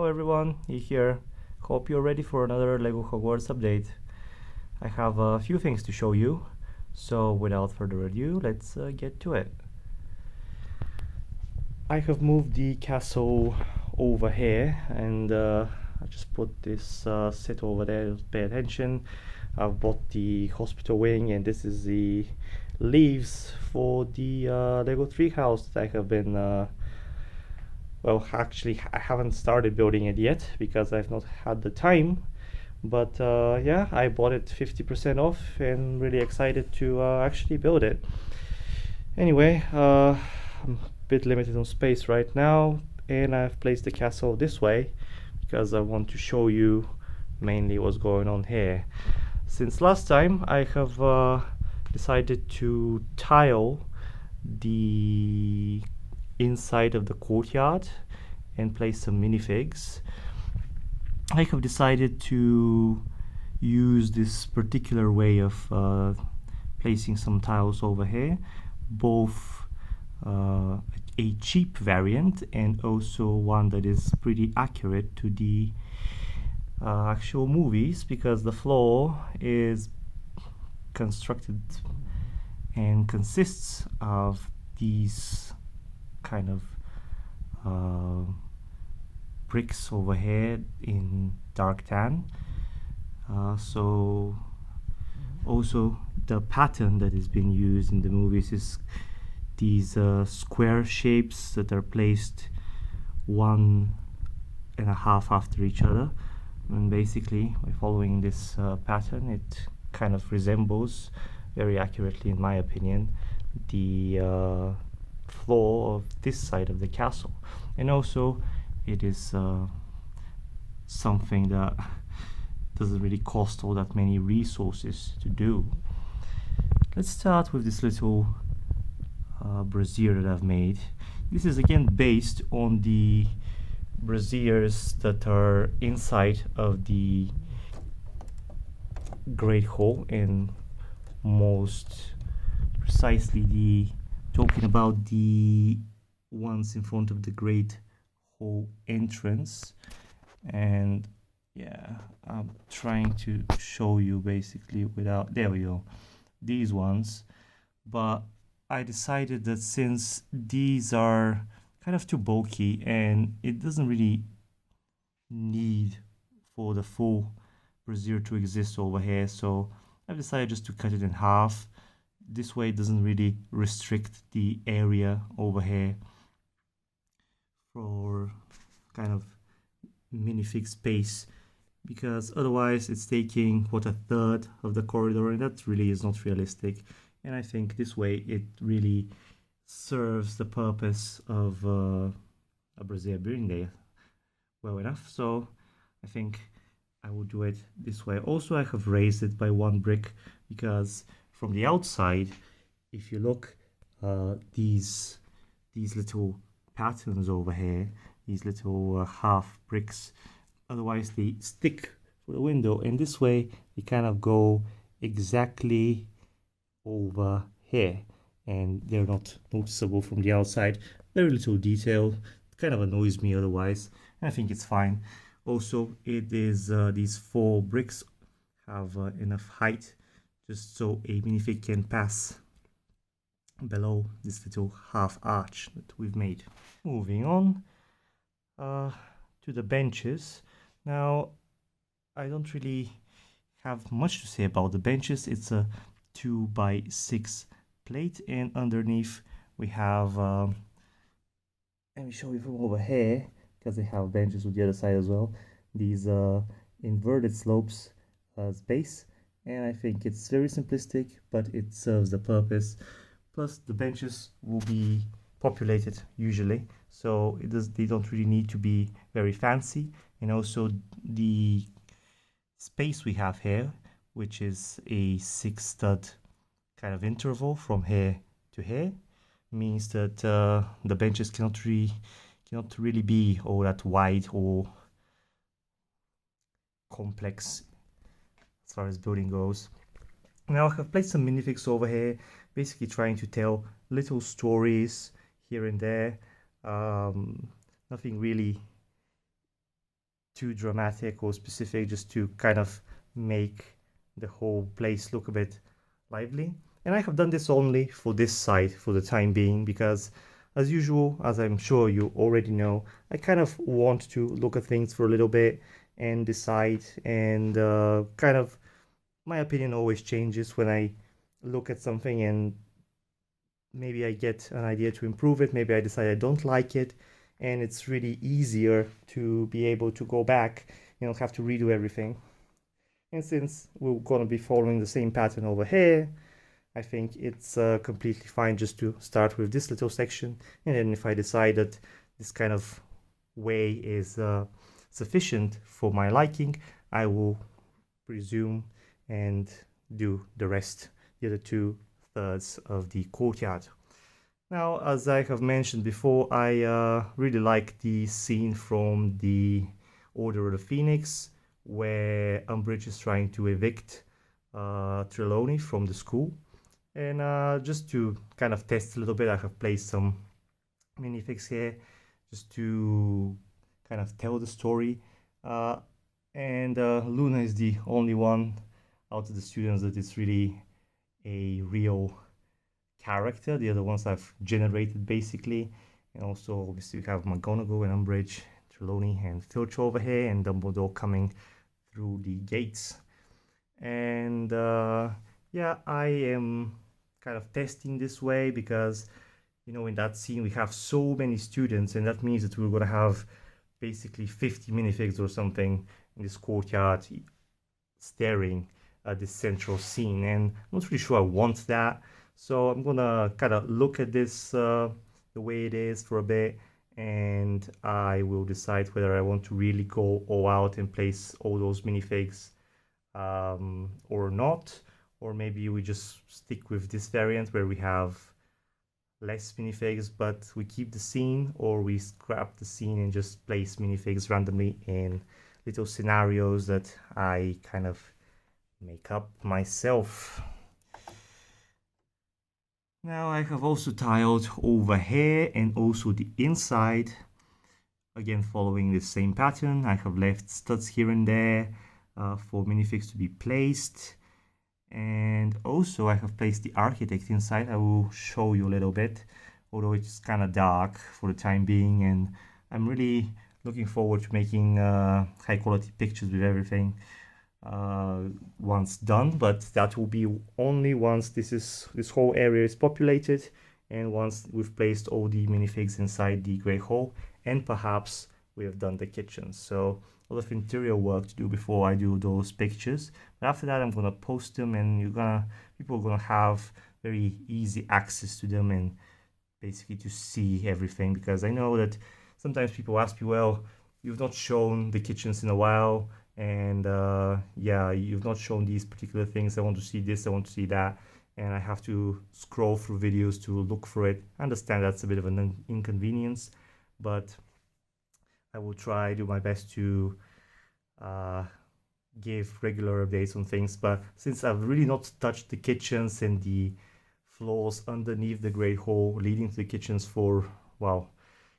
everyone, E here. Hope you're ready for another LEGO Hogwarts update. I have a few things to show you, so without further ado, let's get to it. I have moved the castle over here, and I just put this set over there to pay attention. I've bought the hospital wing, and this is the leaves for the LEGO treehouse that I have been well, actually, I haven't started building it yet because I've not had the time. But yeah, I bought it 50% off and really excited to actually build it. Anyway, I'm a bit limited on space right now, and I've placed the castle this way because I want to show you mainly what's going on here. Since last time, I have decided to tile the inside of the courtyard and place some minifigs. I have decided to use this particular way of placing some tiles over here, both a cheap variant and also one that is pretty accurate to the actual movies, because the floor is constructed and consists of these kind of bricks over here in dark tan. So also the pattern that is being used in the movies is these square shapes that are placed 1.5 after each other, and basically by following this pattern it kind of resembles very accurately, in my opinion, the floor of this side of the castle. And also it is something that doesn't really cost all that many resources to do. Let's start with this little brazier that I've made. This is again based on the braziers that are inside of the Great Hall, and most precisely talking about the ones in front of the Great Hall entrance. And yeah, I'm trying to show you basically without, there we go, these ones. But I decided that since these are kind of too bulky and it doesn't really need for the full brazier to exist over here, so I've decided just to cut it in half. This way it doesn't really restrict the area over here for kind of minifig space, because otherwise it's taking what, a third of the corridor, and that really is not realistic. And I think this way it really serves the purpose of a brazier being there well enough. So I think I will do it this way. Also, I have raised it by 1 brick because from the outside, if you look, these little patterns over here, these little half bricks, otherwise they stick for the window, and this way they kind of go exactly over here and they're not noticeable from the outside. Very little detail, kind of annoys me otherwise, and I think it's fine. Also, it is these 4 bricks have enough height just so a minifig can pass below this little half arch that we've made. Moving on to the benches. Now, I don't really have much to say about the benches. It's a 2x6 plate, and underneath we have let me show you from over here, because they have benches with the other side as well, these inverted slopes as base, and I think it's very simplistic, but it serves the purpose. Plus the benches will be populated usually, so they don't really need to be very fancy. And also the space we have here, which is a 6 stud kind of interval from here to here, means that the benches cannot really be all that wide or complex as far as building goes. Now I have placed some minifigs over here, basically trying to tell little stories here and there. Nothing really too dramatic or specific, just to kind of make the whole place look a bit lively. And I have done this only for this side for the time being, because as usual, as I'm sure you already know, I kind of want to look at things for a little bit and decide, and kind of my opinion always changes when I look at something, and maybe I get an idea to improve it, maybe I decide I don't like it, and it's really easier to be able to go back, you don't have to redo everything. And since we're going to be following the same pattern over here, I think it's completely fine just to start with this little section, and then if I decide that this kind of way is sufficient for my liking, I will resume and do the rest, the other 2/3 of the courtyard. Now, as I have mentioned before, I really like the scene from the Order of the Phoenix, where Umbridge is trying to evict Trelawney from the school. And just to kind of test a little bit, I have placed some minifigs here just to kind of tell the story. And Luna is the only one out of the students that is really a real character. The other ones I've generated basically. And also obviously we have McGonagall and Umbridge, Trelawney and Filch over here, and Dumbledore coming through the gates. And yeah, I am kind of testing this way because, you know, in that scene we have so many students, and that means that we're going to have basically 50 minifigs or something in this courtyard staring at this central scene, and I'm not really sure I want that. So I'm gonna kind of look at this the way it is for a bit, and I will decide whether I want to really go all out and place all those minifigs or not, or maybe we just stick with this variant where we have less minifigs but we keep the scene, or we scrap the scene and just place minifigs randomly in little scenarios that I kind of make up myself. Now I have also tiled over here and also the inside, again following the same pattern. I have left studs here and there for minifigs to be placed, and also I have placed the architect inside. I will show you a little bit, although it's kind of dark for the time being, and I'm really looking forward to making high quality pictures with everything once done, but that will be only once this whole area is populated, and once we've placed all the minifigs inside the Great Hall, and perhaps we have done the kitchen. So a lot of interior work to do before I do those pictures, but after that I'm gonna post them, and people are gonna have very easy access to them and basically to see everything, because I know that sometimes people ask me, well, you've not shown the kitchens in a while, and yeah, you've not shown these particular things. I want to see this, I want to see that, and I have to scroll through videos to look for it. I understand that's a bit of an inconvenience, but I will try, do my best to give regular updates on things. But since I've really not touched the kitchens and the floors underneath the Great Hall leading to the kitchens for, well,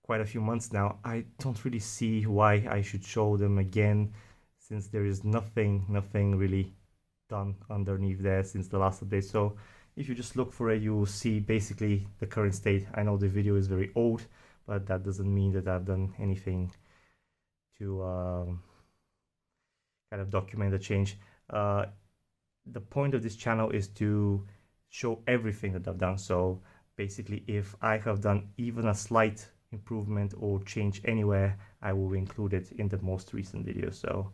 quite a few months now, I don't really see why I should show them again, since there is nothing really done underneath there since the last update. So if you just look for it, you will see basically the current state. I know the video is very old, but that doesn't mean that I've done anything to kind of document the change. The point of this channel is to show everything that I've done. So basically, if I have done even a slight improvement or change anywhere, I will include it in the most recent video. So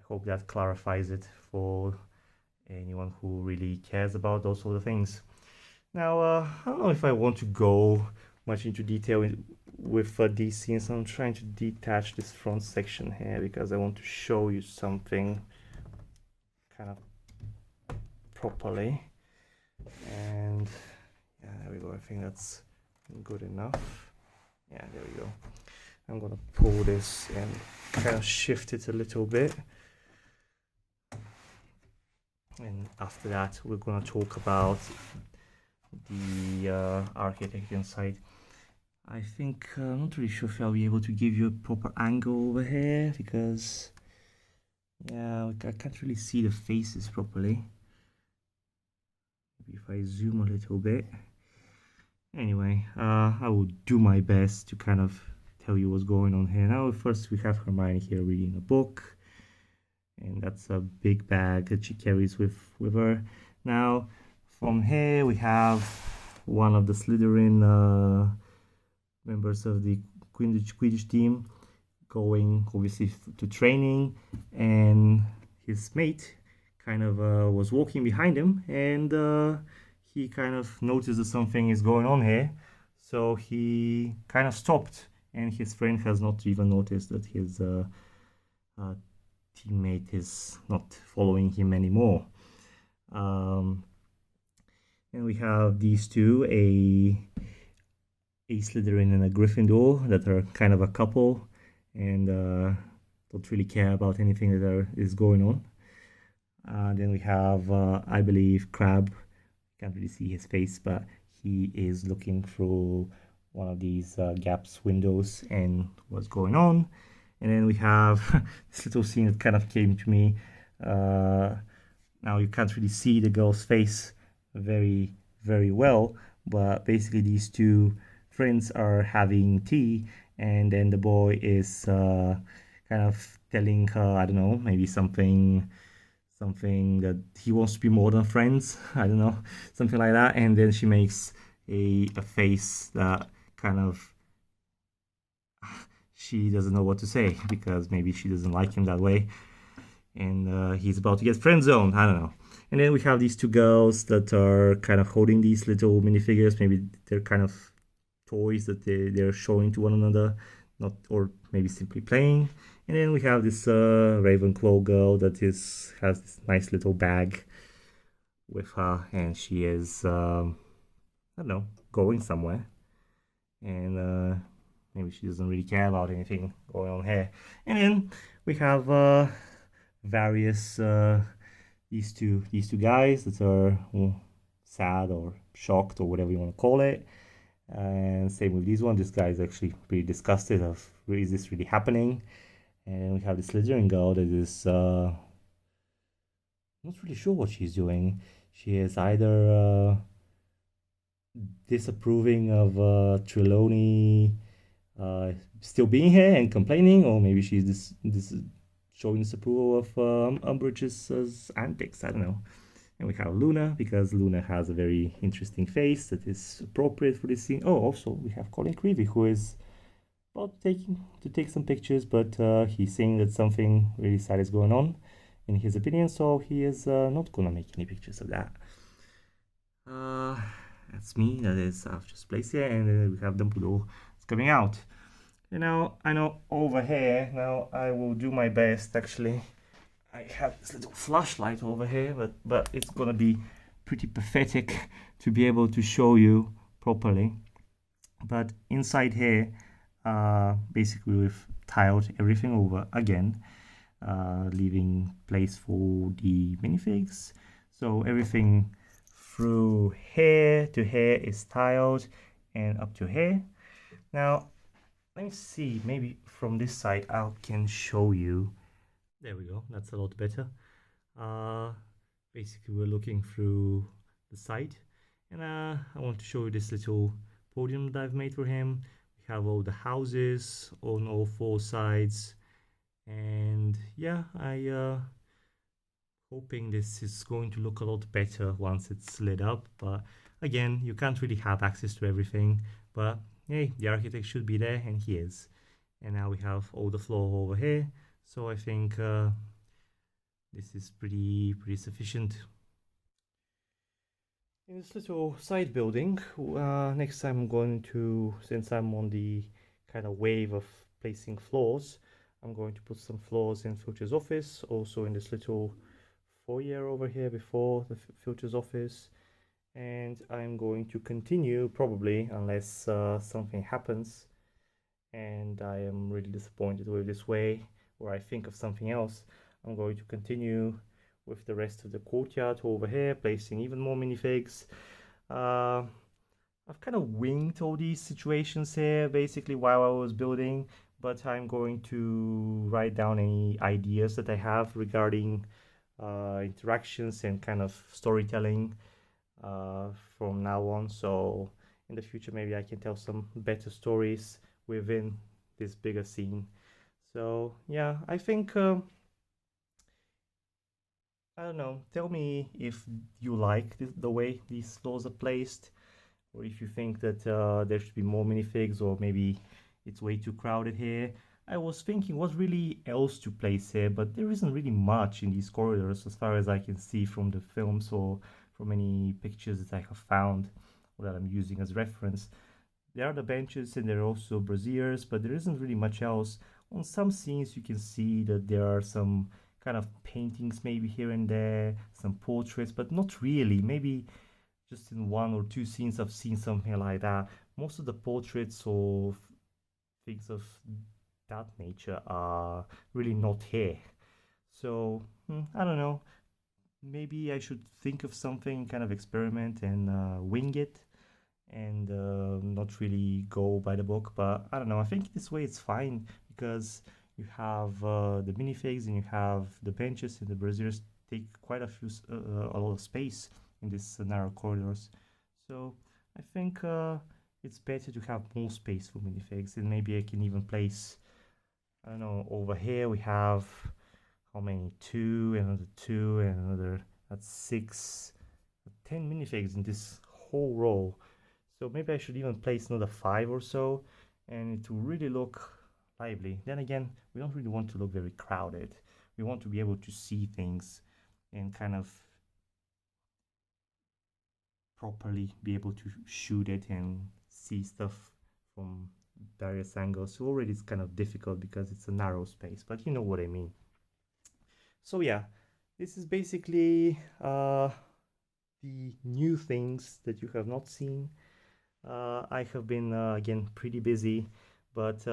I hope that clarifies it for anyone who really cares about those sort of things. Now, I don't know if I want to go much into detail with these scenes. I'm trying to detach this front section here because I want to show you something kind of properly. And yeah, there we go. I think that's good enough. Yeah, there we go. I'm gonna pull this and kind of shift it a little bit. And after that, we're gonna talk about the architect inside. I think I'm not really sure if I'll be able to give you a proper angle over here because yeah, I can't really see the faces properly. Maybe if I zoom a little bit. Anyway, I will do my best to kind of tell you what's going on here. Now, first we have Hermione here reading a book, and that's a big bag that she carries with her. Now, from here we have one of the Slytherin members of the Quidditch team going obviously to training, and his mate kind of was walking behind him, and he kind of noticed that something is going on here, so he kind of stopped, and his friend has not even noticed that his teammate is not following him anymore. And we have these two, a Slytherin and a Gryffindor, that are kind of a couple, and don't really care about anything that is going on. Then we have, I believe, Crab. Can't really see his face, but he is looking through one of these gaps windows and what's going on. And then we have this little scene that kind of came to me. Now you can't really see the girl's face very, very well, but basically these two friends are having tea, and then the boy is kind of telling her, I don't know, maybe something that he wants to be more than friends. I don't know, something like that. And then she makes a face that kind of she doesn't know what to say because maybe she doesn't like him that way, and he's about to get friend zoned. I don't know. And then we have these two girls that are kind of holding these little minifigures. Maybe they're kind of toys that they're showing to one another, not, or maybe simply playing. And then we have this Ravenclaw girl that has this nice little bag with her, and she is I don't know, going somewhere, and maybe she doesn't really care about anything going on here. And then we have various these two guys that are sad or shocked or whatever you want to call it. And same with this one. This guy is actually pretty disgusted of, is this really happening? And we have this Slytherin girl that is not really sure what she's doing. She is either disapproving of Trelawney still being here and complaining, or maybe she's this showing disapproval of Umbridge's antics. I don't know. And we have Luna, because Luna has a very interesting face that is appropriate for this scene. Oh, also we have Colin Creevy, who is about to take some pictures, but he's saying that something really sad is going on, in his opinion, so he is not gonna make any pictures of that. That's me. That is, I've just placed here, and then we have Dumbledore. It's coming out. And now I know over here. Now I will do my best. Actually, I have this little flashlight over here, but it's gonna be pretty pathetic to be able to show you properly. But inside here, basically we've tiled everything over again, leaving place for the minifigs. So everything through here to here is tiled, and up to here. Now let me see, maybe from this side I can show you. There we go, that's a lot better. Basically we're looking through the side, and I want to show you this little podium that I've made for him. We have all the houses on all four sides, and yeah, I hoping this is going to look a lot better once it's lit up. But again, you can't really have access to everything, but hey, the architect should be there, and he is. And now we have all the floor over here, so I think this is pretty sufficient. In this little side building, next time I'm going to, since I'm on the kind of wave of placing floors, I'm going to put some floors in Filcher's office, also in this little foyer over here before the Filcher's office. And I'm going to continue, probably, unless something happens and I am really disappointed with this way, or I think of something else, I'm going to continue with the rest of the courtyard over here, placing even more minifigs. I've kind of winged all these situations here basically while I was building, but I'm going to write down any ideas that I have regarding interactions and kind of storytelling uh, from now on. So in the future, maybe I can tell some better stories within this bigger scene. So yeah, I think I don't know. Tell me if you like the way these floors are placed, or if you think that there should be more minifigs, or maybe it's way too crowded here. I was thinking what really else to place here, but there isn't really much in these corridors as far as I can see from the films or from any pictures that I have found or that I'm using as reference. There are the benches and there are also braziers, but there isn't really much else. On some scenes, you can see that there are some kind of paintings maybe here and there, some portraits, but not really. Maybe just in one or two scenes I've seen something like that. Most of the portraits or things of that nature are really not here. So I don't know. Maybe I should think of something, kind of experiment and wing it and not really go by the book. But I don't know. I think this way it's fine because you have the minifigs and you have the benches and the braziers take quite a lot of space in these narrow corridors. So I think it's better to have more space for minifigs, and maybe I can even place. I don't know. Over here we have how many? Two, and another. That's six, 10 minifigs in this whole row. So maybe I should even place another 5 or so, and it will really look lively. Then again, we don't really want to look very crowded. We want to be able to see things and kind of properly be able to shoot it and see stuff from various angles. So already it's kind of difficult because it's a narrow space, but you know what I mean. So yeah, this is basically the new things that you have not seen. I have been again pretty busy, but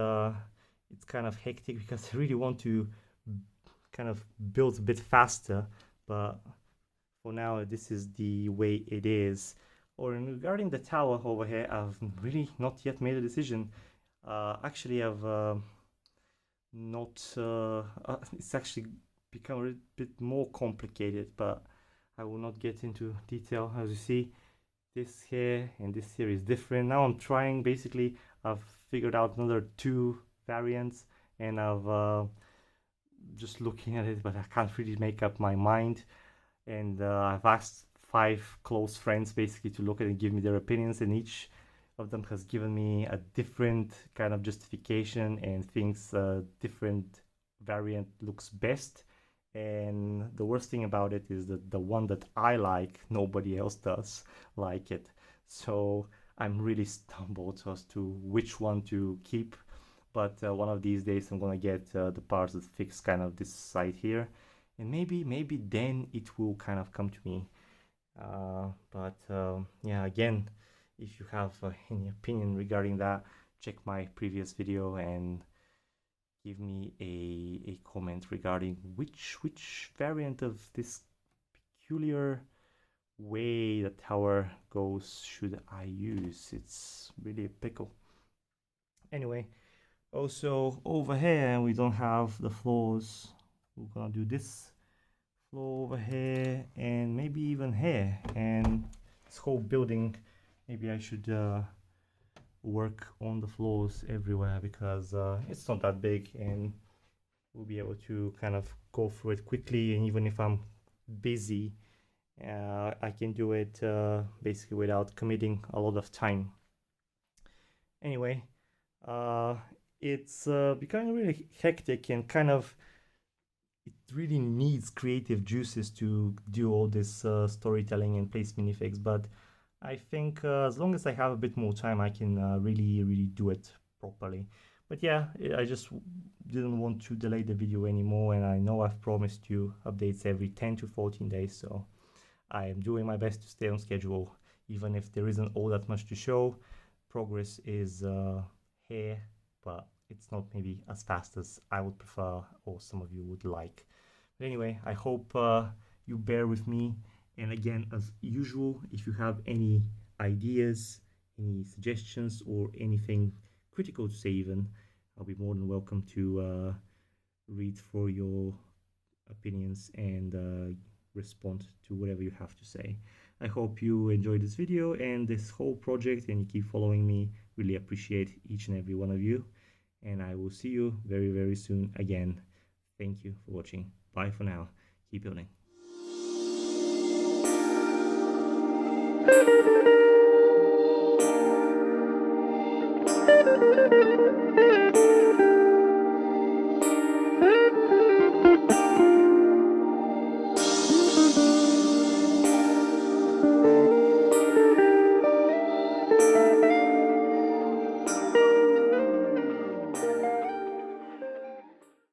it's kind of hectic because I really want to kind of build a bit faster. But for now, this is the way it is. Or regarding the tower over here, I've really not yet made a decision. Actually, I've not. It's actually become a bit more complicated, but I will not get into detail. As you see, this here and this here is different. Now I'm trying, basically, I've figured out another 2 variants, and I've just looking at it, but I can't really make up my mind. And I've asked 5 close friends basically to look at it and give me their opinions, and each of them has given me a different kind of justification and thinks a different variant looks best. And the worst thing about it is that the one that I like, nobody else does like it. So I'm really stumbled as to which one to keep. But one of these days I'm gonna get the parts that fix kind of this side here, and maybe then it will kind of come to me. But yeah, again, if you have any opinion regarding that, check my previous video and give me a comment regarding which variant of this peculiar way the tower goes should I use. It's really a pickle. Anyway, also over here we don't have the floors. We're gonna do this floor over here and maybe even here, and this whole building maybe I should work on the floors everywhere because it's not that big and we'll be able to kind of go through it quickly. And even if I'm busy, I can do it basically without committing a lot of time. Anyway, it's becoming really hectic and kind of it really needs creative juices to do all this storytelling and place minifigs, but I think as long as I have a bit more time, I can really do it properly. But yeah, I just didn't want to delay the video anymore, and I know I've promised you updates every 10 to 14 days, so I am doing my best to stay on schedule, even if there isn't all that much to show. Progress is here, but it's not maybe as fast as I would prefer or some of you would like. But anyway, I hope you bear with me. And again, as usual, if you have any ideas, any suggestions or anything critical to say even, I'll be more than welcome to read for your opinions and respond to whatever you have to say. I hope you enjoyed this video and this whole project and you keep following me. Really appreciate each and every one of you. And I will see you very, very soon again. Thank you for watching. Bye for now. Keep building.